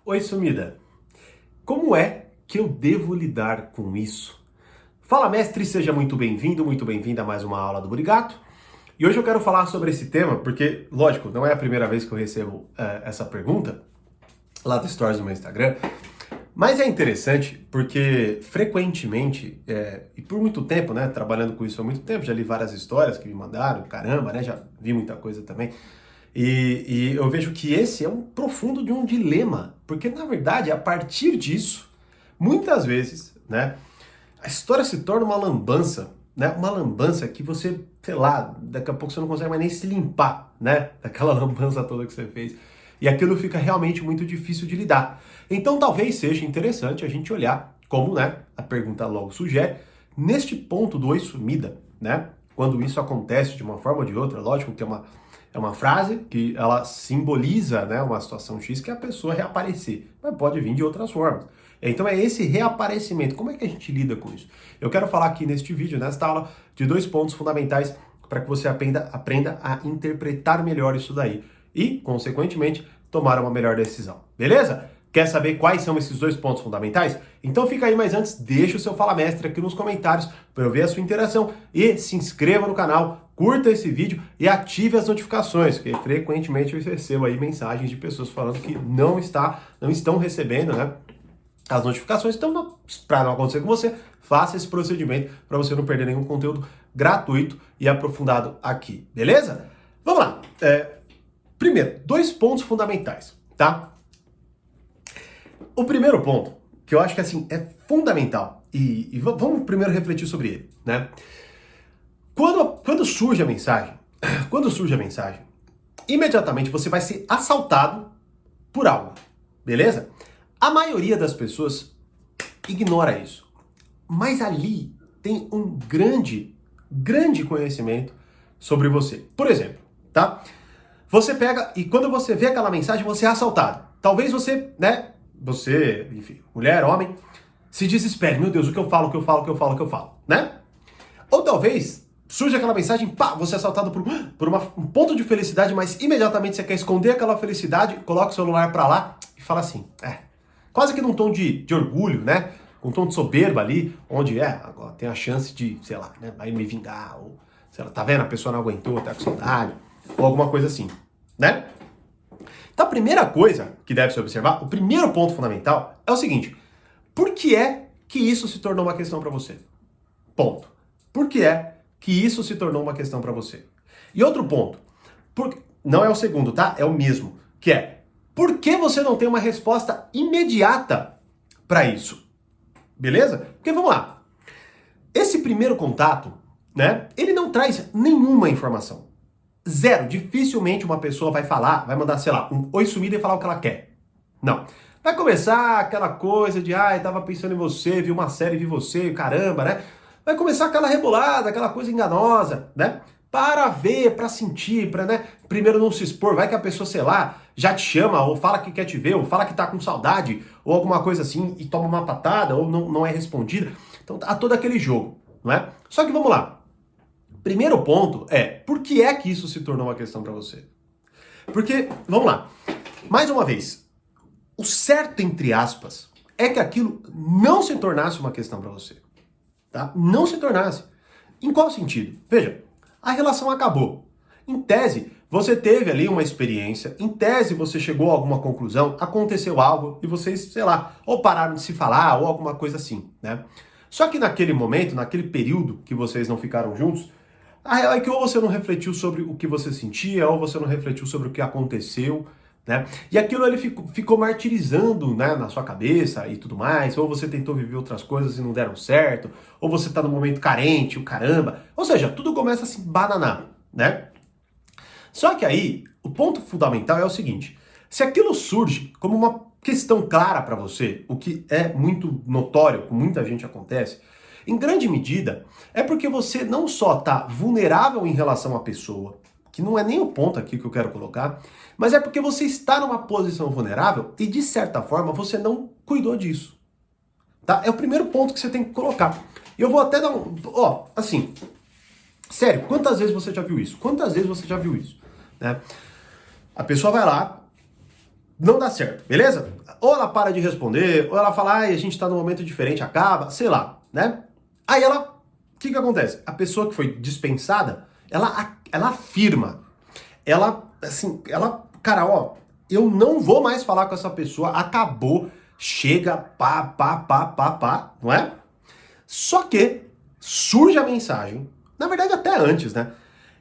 Oi, sumida. Como é que eu devo lidar com isso? Fala, mestre, seja muito bem-vindo, muito bem-vinda a mais uma aula do Burigato. E hoje eu quero falar sobre esse tema porque, lógico, não é a primeira vez que eu recebo essa pergunta lá do Stories do meu Instagram, mas é interessante porque frequentemente, e por muito tempo, né, trabalhando com isso há muito tempo, já li várias histórias que me mandaram, caramba, né, já vi muita coisa também. E eu vejo que esse é um profundo de um dilema, porque na verdade, a partir disso, muitas vezes, né, a história se torna uma lambança, né, uma lambança que você, sei lá, daqui a pouco você não consegue mais nem se limpar, né, daquela lambança toda que você fez. E aquilo fica realmente muito difícil de lidar. Então talvez seja interessante a gente olhar, como, né, a pergunta logo sugere, neste ponto do oi sumida, né, quando isso acontece de uma forma ou de outra, lógico que é uma frase que ela simboliza, né, uma situação X que é a pessoa reaparecer, mas pode vir de outras formas. Então é esse reaparecimento. Como é que a gente lida com isso? Eu quero falar aqui neste vídeo, nesta aula, de dois pontos fundamentais para que você aprenda a interpretar melhor isso daí e, consequentemente, tomar uma melhor decisão. Beleza? Quer saber quais são esses dois pontos fundamentais? Então fica aí, mas antes, deixa o seu Fala Mestre aqui nos comentários para eu ver a sua interação e se inscreva no canal, curta esse vídeo e ative as notificações, porque frequentemente eu recebo aí mensagens de pessoas falando que não estão recebendo, né, as notificações. Então, para não acontecer com você, faça esse procedimento para você não perder nenhum conteúdo gratuito e aprofundado aqui, beleza? Vamos lá. Primeiro, dois pontos fundamentais, tá? O primeiro ponto, que eu acho que assim é fundamental, e vamos primeiro refletir sobre ele, né? Quando surge a mensagem, imediatamente você vai ser assaltado por algo, beleza? A maioria das pessoas ignora isso, mas ali tem um grande conhecimento sobre você. Por exemplo, tá? Você pega e quando você vê aquela mensagem, você é assaltado. Talvez você, né? Você, enfim, mulher, homem, se desespere. Meu Deus, o que eu falo, né? Ou talvez surge aquela mensagem, pá, você é assaltado por um ponto de felicidade, mas imediatamente você quer esconder aquela felicidade, coloca o celular pra lá e fala assim, quase que num tom de orgulho, né? Com um tom de soberba ali, onde agora tem a chance de, sei lá, né, vai me vingar, ou, sei lá, tá vendo, a pessoa não aguentou, tá com saudade, ou alguma coisa assim, né? Então a primeira coisa que deve se observar, o primeiro ponto fundamental é o seguinte: por que é que isso se tornou uma questão para você? Ponto. Por que é que isso se tornou uma questão para você? E outro ponto, não é o segundo, tá? É o mesmo, que é: por que você não tem uma resposta imediata para isso? Beleza? Porque vamos lá. Esse primeiro contato, né, ele não traz nenhuma informação. Zero. Dificilmente uma pessoa vai vai mandar, sei lá, um oi sumida e falar o que ela quer. Não. Vai começar aquela coisa de, tava pensando em você, vi uma série, vi você, caramba, né? Vai começar aquela rebolada, aquela coisa enganosa, né? Para ver, para sentir, para, né? Primeiro não se expor, vai que a pessoa, sei lá, já te chama, ou fala que quer te ver, ou fala que tá com saudade, ou alguma coisa assim, e toma uma patada, ou não é respondida. Então há todo aquele jogo, não é? Só que vamos lá. Primeiro ponto é, por que é que isso se tornou uma questão para você? Porque, vamos lá, mais uma vez, o certo, entre aspas, é que aquilo não se tornasse uma questão para você, tá? Não se tornasse. Em qual sentido? Veja, a relação acabou. Em tese, você teve ali uma experiência, em tese você chegou a alguma conclusão, aconteceu algo e vocês, sei lá, ou pararam de se falar ou alguma coisa assim, né? Só que naquele momento, naquele período que vocês não ficaram juntos, a real é que ou você não refletiu sobre o que você sentia, ou você não refletiu sobre o que aconteceu, né? E aquilo ele ficou martirizando, né, na sua cabeça e tudo mais, ou você tentou viver outras coisas e não deram certo, ou você tá num momento carente, o caramba. Ou seja, tudo começa a se bananar, né? Só que aí, o ponto fundamental é o seguinte: se aquilo surge como uma questão clara para você, o que é muito notório, com muita gente acontece, em grande medida, é porque você não só está vulnerável em relação à pessoa, que não é nem o ponto aqui que eu quero colocar, mas é porque você está numa posição vulnerável e, de certa forma, você não cuidou disso. Tá? É o primeiro ponto que você tem que colocar. E eu vou até dar assim, sério, quantas vezes você já viu isso? Quantas vezes você já viu isso? Né? A pessoa vai lá, não dá certo, beleza? Ou ela para de responder, ou ela fala, ai, a gente tá num momento diferente, acaba, sei lá, né? Aí ela, o que acontece? A pessoa que foi dispensada, ela afirma, ela, assim, ela, cara, ó, eu não vou mais falar com essa pessoa, acabou, chega, pá, não é? Só que surge a mensagem, na verdade até antes, né?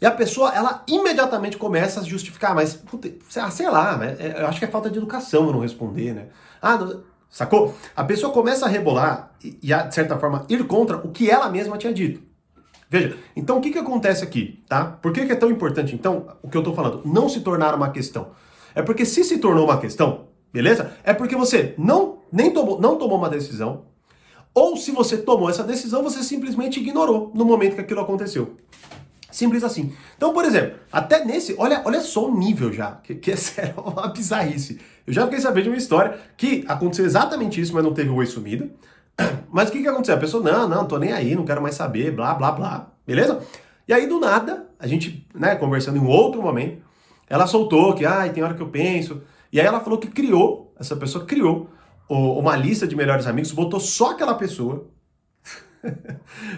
E a pessoa, ela imediatamente começa a justificar, mas, puta, sei lá, né? Eu acho que é falta de educação eu não responder, né? Sacou? A pessoa começa a rebolar e, de certa forma, ir contra o que ela mesma tinha dito. Veja, então o que acontece aqui, tá? Por que é tão importante, então, o que eu tô falando? Não se tornar uma questão. É porque se tornou uma questão, beleza? É porque você não tomou uma decisão, ou se você tomou essa decisão, você simplesmente ignorou no momento que aquilo aconteceu. Simples assim. Então, por exemplo, até nesse, olha só o nível já, que é sério, uma bizarrice. Eu já fiquei sabendo de uma história que aconteceu exatamente isso, mas não teve o oi sumida. Mas o que aconteceu? A pessoa, não, tô nem aí, não quero mais saber, blá, blá, blá, beleza? E aí, do nada, a gente, né, conversando em um outro momento, ela soltou que, tem hora que eu penso. E aí ela falou que essa pessoa criou uma lista de melhores amigos, botou só aquela pessoa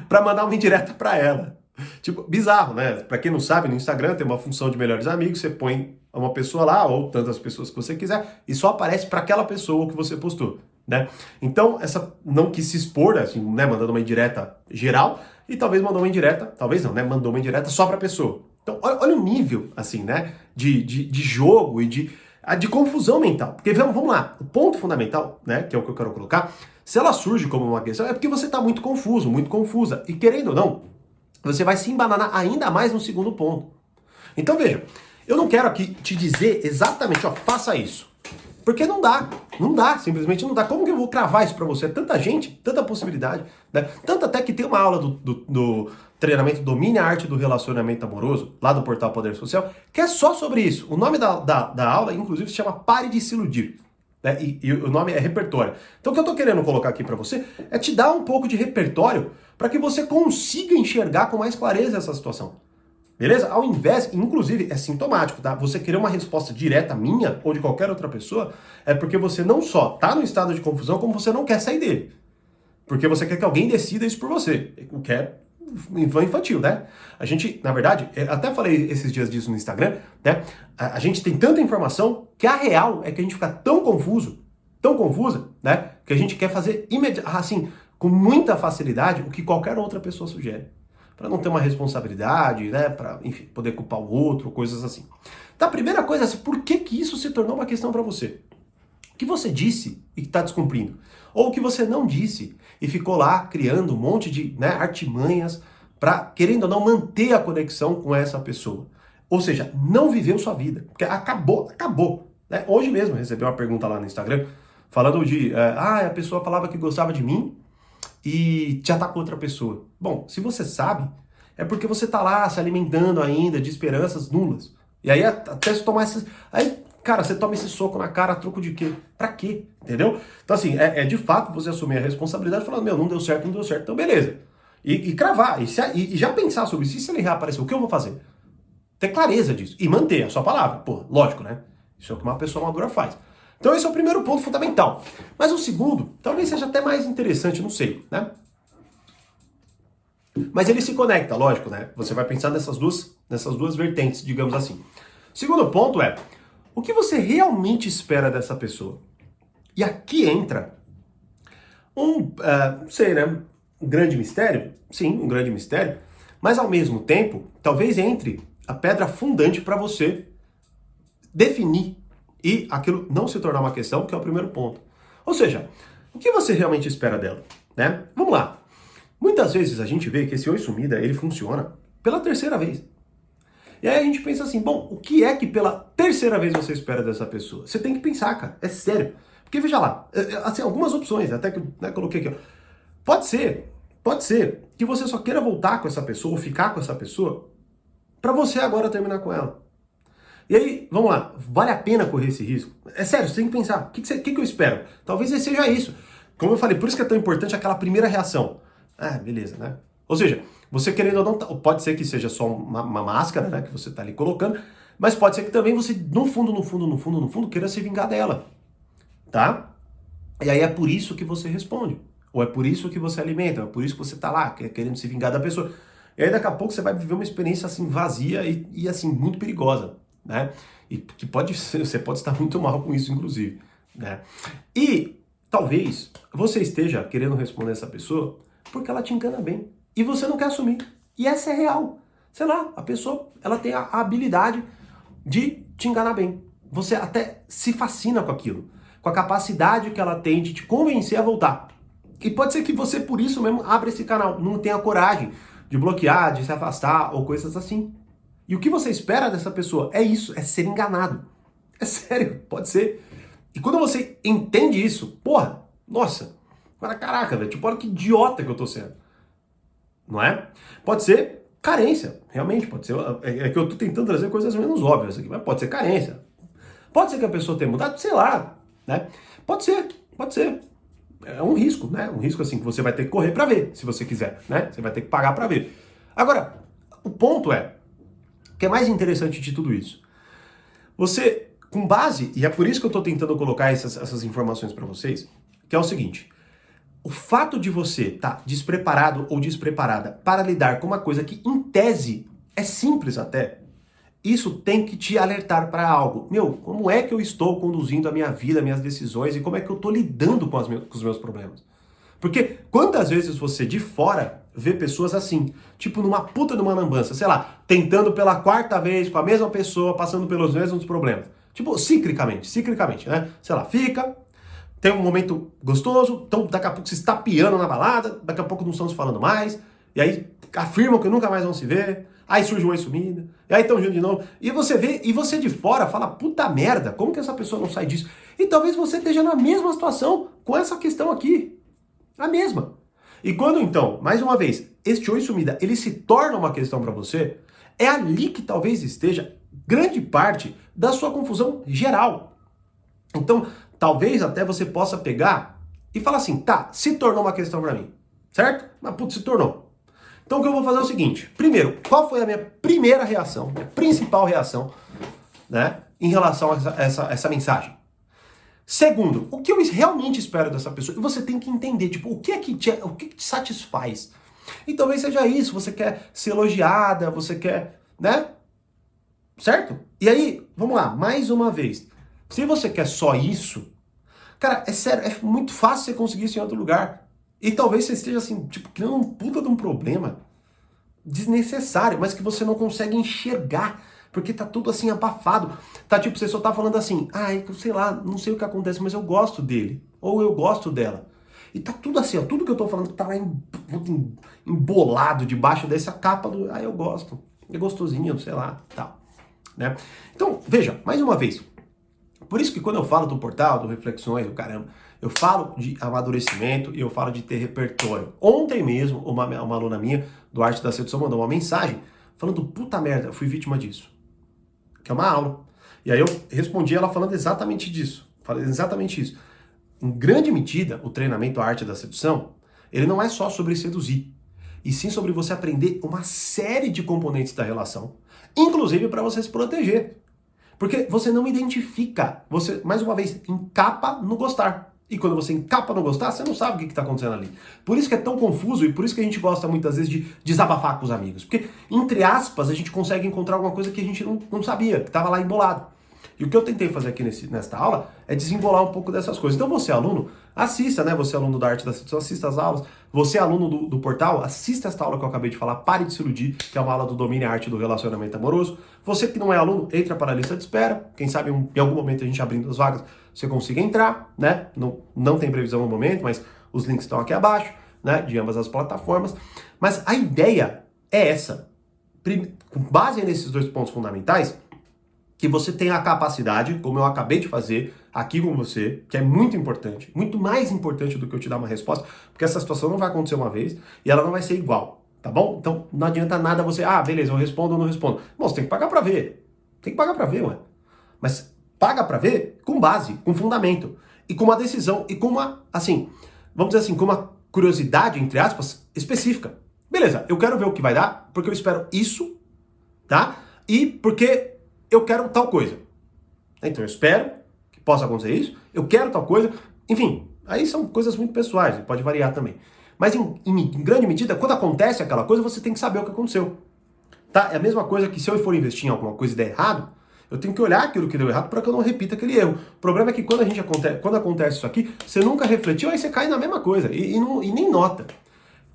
pra mandar uma indireta pra ela. Tipo, bizarro, né? Pra quem não sabe, no Instagram tem uma função de melhores amigos, você põe uma pessoa lá, ou tantas pessoas que você quiser, e só aparece para aquela pessoa que você postou, né? Então, essa não quis se expor, assim, né, mandando uma indireta geral, e talvez mandou uma indireta, talvez não, né, mandou uma indireta só pra pessoa. Então, olha o nível, assim, né, de jogo e de confusão mental. Porque, vamos lá, o ponto fundamental, né, que é o que eu quero colocar, se ela surge como uma questão, é porque você tá muito confuso, muito confusa, e querendo ou não, você vai se embananar ainda mais no segundo ponto. Então veja, eu não quero aqui te dizer exatamente, ó, faça isso. Porque não dá, simplesmente não dá. Como que eu vou cravar isso pra você? É tanta gente, tanta possibilidade, né? Tanto até que tem uma aula do treinamento Domine a Arte do Relacionamento Amoroso, lá do portal Poder Social, que é só sobre isso. O nome da aula, inclusive, se chama Pare de se iludir. Né? E o nome é repertório. Então o que eu tô querendo colocar aqui pra você é te dar um pouco de repertório para que você consiga enxergar com mais clareza essa situação. Beleza? Ao invés, inclusive, é sintomático, tá? Você querer uma resposta direta minha ou de qualquer outra pessoa, é porque você não só tá no estado de confusão, como você não quer sair dele. Porque você quer que alguém decida isso por você. O que é infantil, né? A gente, na verdade, até falei esses dias disso no Instagram, né? A gente tem tanta informação que a real é que a gente fica tão confusa, né? Que a gente quer fazer assim, com muita facilidade o que qualquer outra pessoa sugere. Para não ter uma responsabilidade, né? Para, enfim, poder culpar o outro, coisas assim. Então, a primeira coisa é assim, por que isso se tornou uma questão para você? O que você disse e que está descumprindo? Ou o que você não disse e ficou lá criando um monte de, né, artimanhas para, querendo ou não, manter a conexão com essa pessoa. Ou seja, não viveu sua vida. Porque acabou. Né? Hoje mesmo recebi uma pergunta lá no Instagram falando de, a pessoa falava que gostava de mim e te atacou outra pessoa. Bom, se você sabe, é porque você tá lá se alimentando ainda de esperanças nulas. E aí até se tomar esses... Aí, cara, você toma esse soco na cara a troco de quê? Pra quê? Entendeu? Então assim, é de fato você assumir a responsabilidade e falar, não deu certo, então beleza. E cravar, e já pensar sobre isso. E se ele reaparecer, o que eu vou fazer? Ter clareza disso. E manter a sua palavra. Pô, lógico, né? Isso é o que uma pessoa madura faz. Então esse é o primeiro ponto fundamental. Mas o segundo, talvez seja até mais interessante, não sei, né? Mas ele se conecta, lógico, né? Você vai pensar nessas duas vertentes, digamos assim. O segundo ponto é, o que você realmente espera dessa pessoa? E aqui entra não sei, né? Um grande mistério? Sim, um grande mistério. Mas ao mesmo tempo, talvez entre a pedra fundante para você definir e aquilo não se tornar uma questão, que é o primeiro ponto. Ou seja, o que você realmente espera dela, né? Vamos lá. Muitas vezes a gente vê que esse oi sumida, ele funciona pela terceira vez. E aí a gente pensa assim, bom, o que é que pela terceira vez você espera dessa pessoa? Você tem que pensar, cara, é sério. Porque veja lá, assim, algumas opções, até que eu coloquei aqui, ó. Pode ser que você só queira voltar com essa pessoa, ou ficar com essa pessoa, pra você agora terminar com ela. E aí, vamos lá, vale a pena correr esse risco? É sério, você tem que pensar, o que eu espero? Talvez seja isso. Como eu falei, por isso que é tão importante aquela primeira reação. Beleza, né? Ou seja, você querendo ou não, pode ser que seja só uma máscara, né, que você tá ali colocando, Mas pode ser que também você, no fundo, queira se vingar dela, tá? E aí é por isso que você responde. Ou é por isso que você alimenta, é por isso que você tá lá, querendo se vingar da pessoa. E aí daqui a pouco você vai viver uma experiência assim vazia e assim muito perigosa, né? E que pode ser, você pode estar muito mal com isso, inclusive, né? E talvez você esteja querendo responder essa pessoa porque ela te engana bem e você não quer assumir. E essa é real. Sei lá, a pessoa, ela tem a habilidade de te enganar bem. Você até se fascina com aquilo, com a capacidade que ela tem de te convencer a voltar. E pode ser que você, por isso mesmo, abra esse canal, não tenha coragem de bloquear, de se afastar ou coisas assim. E o que você espera dessa pessoa é isso, é ser enganado. É sério, pode ser. E quando você entende isso, porra, nossa, agora caraca, velho, tipo, olha que idiota que eu tô sendo. Não é? Pode ser carência, realmente, pode ser. É que eu tô tentando trazer coisas menos óbvias aqui, mas pode ser carência. Pode ser que a pessoa tenha mudado, sei lá, né? Pode ser, pode ser. É um risco, né? Um risco assim que você vai ter que correr pra ver, se você quiser, né? Você vai ter que pagar pra ver. Agora, o ponto é, o que é mais interessante de tudo isso? Você, com base, e é por isso que eu tô tentando colocar essas informações pra vocês, que é o seguinte, o fato de você estar despreparado ou despreparada para lidar com uma coisa que, em tese, é simples até, isso tem que te alertar para algo. Meu, como é que eu estou conduzindo a minha vida, minhas decisões e como é que eu estou lidando com os meus problemas? Porque quantas vezes você de fora vê pessoas assim, tipo numa puta de uma lambança, sei lá, tentando pela quarta vez com a mesma pessoa, passando pelos mesmos problemas. Tipo, ciclicamente, né? Sei lá, fica, tem um momento gostoso, então daqui a pouco se estapeando na balada, daqui a pouco não estão se falando mais, e aí afirmam que nunca mais vão se ver, aí surge uma sumida, e aí estão juntos de novo, e você vê, e você de fora fala, puta merda, como que essa pessoa não sai disso? E talvez você esteja na mesma situação com essa questão aqui, a mesma. E quando então, mais uma vez, este oi sumida, ele se torna uma questão para você, é ali que talvez esteja grande parte da sua confusão geral. Então, talvez até você possa pegar e falar assim, tá, se tornou uma questão para mim, certo? Mas putz, se tornou. Então o que eu vou fazer é o seguinte, primeiro, qual foi a minha primeira reação, minha principal reação, né, em relação a essa mensagem? Segundo, o que eu realmente espero dessa pessoa? E você tem que entender, tipo, o que é que te satisfaz? E talvez seja isso, você quer ser elogiada, você quer, né? Certo? E aí, vamos lá, mais uma vez. Se você quer só isso, cara, é sério, é muito fácil você conseguir isso em outro lugar. E talvez você esteja assim, tipo, criando um puta de um problema desnecessário, mas que você não consegue enxergar, porque tá tudo assim abafado. Tá tipo, você só tá falando assim, ai, sei lá, não sei o que acontece, mas eu gosto dele, ou eu gosto dela. E tá tudo assim, ó, tudo que eu tô falando tá lá embolado debaixo dessa capa do, eu gosto, é gostosinho, sei lá, tal, né? Então, veja, mais uma vez, por isso que quando eu falo do portal, do Reflexões, do caramba, eu falo de amadurecimento e eu falo de ter repertório. Ontem mesmo, uma aluna minha do Arte da Sedução mandou uma mensagem falando, puta merda, eu fui vítima disso. Que é uma aula. E aí eu respondi ela falando exatamente disso. Falei exatamente isso. Em grande medida, o treinamento A Arte da Sedução, ele não é só sobre seduzir, e sim sobre você aprender uma série de componentes da relação, inclusive para você se proteger. Porque você não identifica, você, mais uma vez, encapa no gostar. E quando você encapa no gostar, você não sabe o que está acontecendo ali. Por isso que é tão confuso e por isso que a gente gosta muitas vezes de desabafar com os amigos. Porque, entre aspas, a gente consegue encontrar alguma coisa que a gente não sabia, que estava lá embolado. E o que eu tentei fazer aqui nesta aula é desembolar um pouco dessas coisas. Então você, aluno, assista, né? Você, aluno da Arte da Sedução, assista as aulas. Você, aluno do portal, assista esta aula que eu acabei de falar, Pare de Se Iludir, que é uma aula do Domínio e Arte do Relacionamento Amoroso. Você que não é aluno, entra para a lista de espera. Quem sabe em algum momento a gente abrindo as vagas, você consiga entrar, né? Não tem previsão no momento, mas os links estão aqui abaixo, né? De ambas as plataformas. Mas a ideia é essa. Com base nesses dois pontos fundamentais, que você tenha a capacidade, como eu acabei de fazer aqui com você, que é muito importante, muito mais importante do que eu te dar uma resposta, porque essa situação não vai acontecer uma vez e ela não vai ser igual, tá bom? Então não adianta nada você, beleza, eu respondo ou não respondo. Bom, você tem que pagar pra ver. Tem que pagar pra ver, ué. Mas paga pra ver com base, com fundamento, e com uma decisão, e com uma, assim, vamos dizer assim, com uma curiosidade, entre aspas, específica. Beleza, eu quero ver o que vai dar, porque eu espero isso, tá? E porque eu quero tal coisa. Então eu espero que possa acontecer isso, eu quero tal coisa, enfim, aí são coisas muito pessoais, pode variar também. Mas em grande medida, quando acontece aquela coisa, você tem que saber o que aconteceu. Tá? É a mesma coisa que se eu for investir em alguma coisa e der errado, eu tenho que olhar aquilo que deu errado para que eu não repita aquele erro. O problema é que quando acontece isso aqui, você nunca refletiu, aí você cai na mesma coisa e nem nota.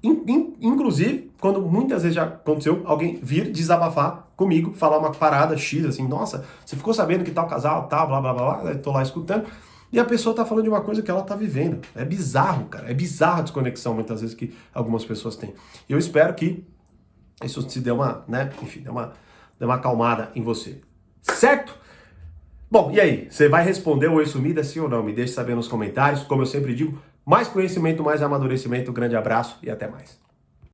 Inclusive, quando muitas vezes já aconteceu, alguém vir desabafar comigo, falar uma parada X, assim, nossa, você ficou sabendo que tal casal, tal, blá, blá, blá, blá, eu tô lá escutando, e a pessoa tá falando de uma coisa que ela tá vivendo. É bizarro, cara, é bizarro a desconexão, muitas vezes, que algumas pessoas têm. E eu espero que isso te dê uma, né, enfim, dê uma acalmada em você. Certo? Bom, e aí? Você vai responder o Oi Sumida, sim ou não? Me deixe saber nos comentários. Como eu sempre digo, mais conhecimento, mais amadurecimento. Um grande abraço e até mais.